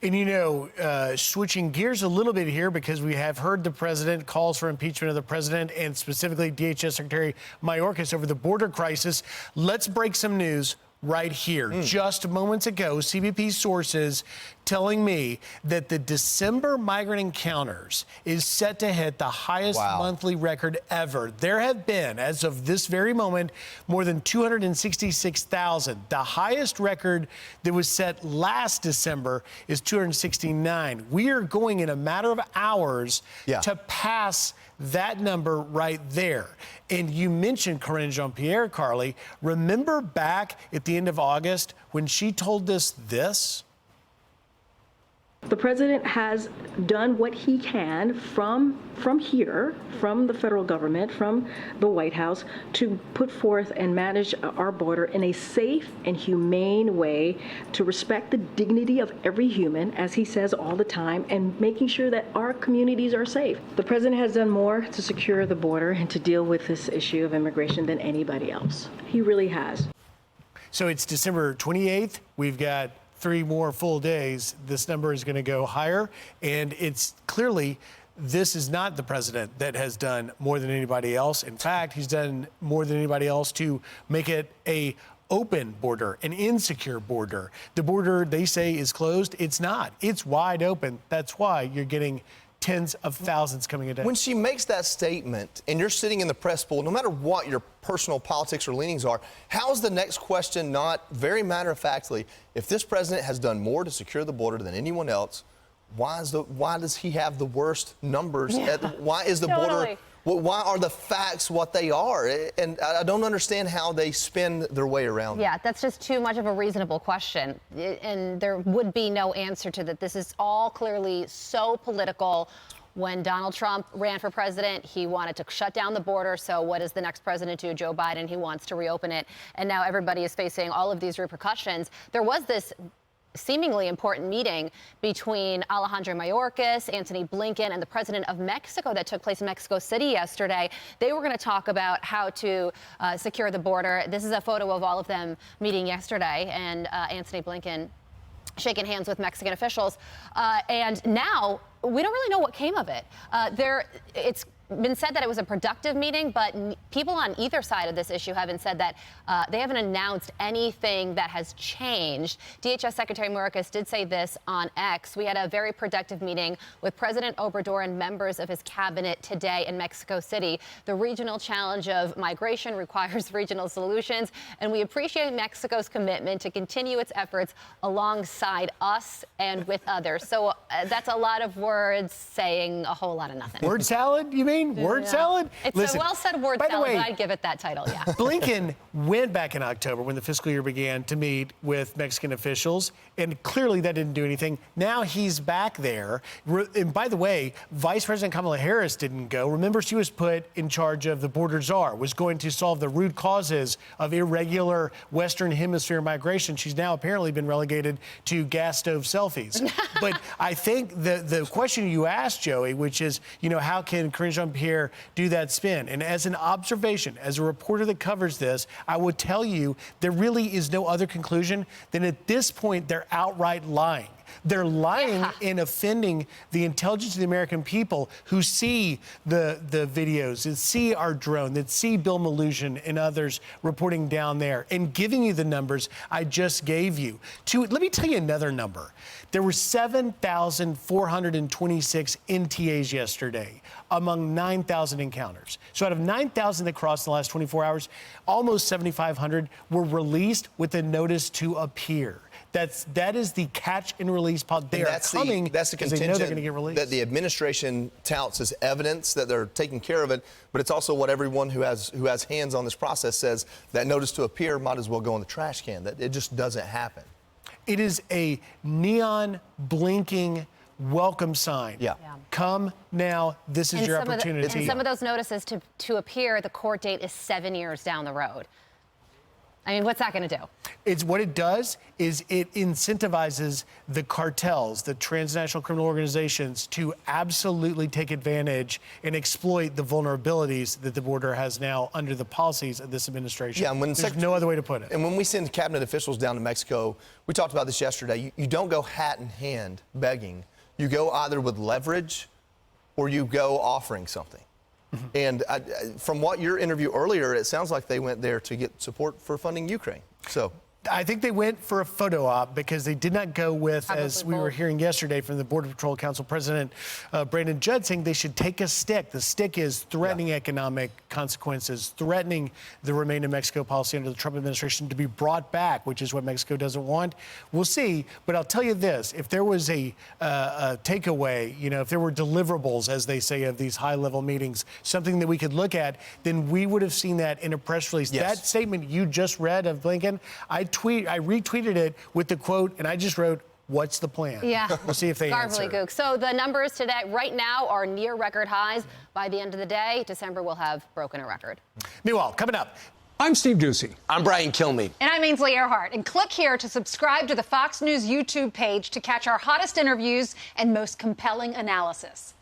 And, switching gears a little bit here, because we have heard the president calls for impeachment of the president and specifically DHS Secretary Mayorkas over the border crisis. Let's break some news right here. Just moments ago, CBP sources telling me that the December migrant encounters is set to hit the highest monthly record ever. There have been, as of this very moment, more than 266,000. The highest record that was set last December is 269. We are going in a matter of hours to pass that number right there. And you mentioned Karine Jean-Pierre, Carly. Remember back at the end of August when she told us this? The president has done what he can from here, from the federal government, from the White House, to put forth and manage our border in a safe and humane way, to respect the dignity of every human, as he says all the time, and making sure that our communities are safe. The president has done more to secure the border and to deal with this issue of immigration than anybody else. He really has. So it's December 28th. We've got 3 more full days. This number is going to go higher. And it's clearly, this is not the president that has done more than anybody else. In fact, he's done more than anybody else to make it a open border, an insecure border. The border, they say, is closed. It's not. It's wide open. That's why you're getting tens of thousands coming a day. When she makes that statement and you're sitting in the press pool, no matter what your personal politics or leanings are, how's the next question not very matter-of-factly, if this president has done more to secure the border than anyone else, why does he have the worst numbers? Why is the border? Why are the facts what they are? And I don't understand how they spin their way around. Yeah, that's just too much of a reasonable question. And there would be no answer to that. This is all clearly so political. When Donald Trump ran for president, he wanted to shut down the border. So what does the next president do? Joe Biden, he wants to reopen it. And now everybody is facing all of these repercussions. There was this seemingly important meeting between Alejandro Mayorkas, Antony Blinken, and the president of Mexico that took place in Mexico City yesterday. They were going to talk about how to secure the border. This is a photo of all of them meeting yesterday, and Antony Blinken shaking hands with Mexican officials. And now we don't really know what came of it. It's been said that it was a productive meeting, but people on either side of this issue haven't said that they haven't announced anything that has changed. DHS Secretary Mayorkas did say this on X. We had a very productive meeting with President Obrador and members of his cabinet today in Mexico City. The regional challenge of migration requires regional solutions, and we appreciate Mexico's commitment to continue its efforts alongside us and with others. So that's a lot of words saying a whole lot of nothing. Word salad, you mean? Word salad? It's a well-said word salad, but I'd give it that title, yeah. Blinken went back in October when the fiscal year began to meet with Mexican officials, and clearly that didn't do anything. Now he's back there. And by the way, Vice President Kamala Harris didn't go. Remember, she was put in charge of the border czar, was going to solve the root causes of irregular Western Hemisphere migration. She's now apparently been relegated to gas stove selfies. But I think the question you asked, Joey, which is, how can Karine Jean-Pierre do that spin? And as an observation, as a reporter that covers this, I would tell you there really is no other conclusion than at this point they're outright lying. They're lying and offending the intelligence of the American people who see the videos, that see our drone, that see Bill Maloogian and others reporting down there and giving you the numbers I just gave you. Let me tell you another number. There were 7,426 NTAs yesterday among 9,000 encounters. So out of 9,000 that crossed in the last 24 hours, almost 7,500 were released with a notice to appear. That is the catch and release policy. They are coming because they know they're going to get released. That the administration touts as evidence that they're taking care of it, but it's also what everyone who has hands on this process says, that notice to appear might as well go in the trash can. That it just doesn't happen. It is a neon blinking welcome sign. Come now. This is your opportunity. And some of those notices to appear, the court date is 7 years down the road. I mean, what's that going to do? It's what it does is it incentivizes the cartels, the transnational criminal organizations, to absolutely take advantage and exploit the vulnerabilities that the border has now under the policies of this administration. Yeah, and when there's no other way to put it. And when we send cabinet officials down to Mexico, we talked about this yesterday, you don't go hat in hand begging. You go either with leverage or you go offering something. And from what your interview earlier, it sounds like they went there to get support for funding Ukraine. So I think they went for a photo op because they did not go with, Probably as we were hearing yesterday from the Border Patrol Council President Brandon Judd, saying they should take a stick. The stick is threatening economic consequences, threatening the Remain in Mexico policy under the Trump administration to be brought back, which is what Mexico doesn't want. We'll see. But I'll tell you this, if there was a takeaway, you know, if there were deliverables, as they say, of these high-level meetings, something that we could look at, then we would have seen that in a press release. Yes. That statement you just read of Blinken, I retweeted it with the quote, and I just wrote, "What's the plan?" Yeah. We'll see if they answer. Gook. So the numbers today, right now, are near record highs. By the end of the day, December will have broken a record. Meanwhile, coming up. I'm Steve Ducey. I'm Brian Kilmeade. And I'm Ainsley Earhart. And click here to subscribe to the Fox News YouTube page to catch our hottest interviews and most compelling analysis.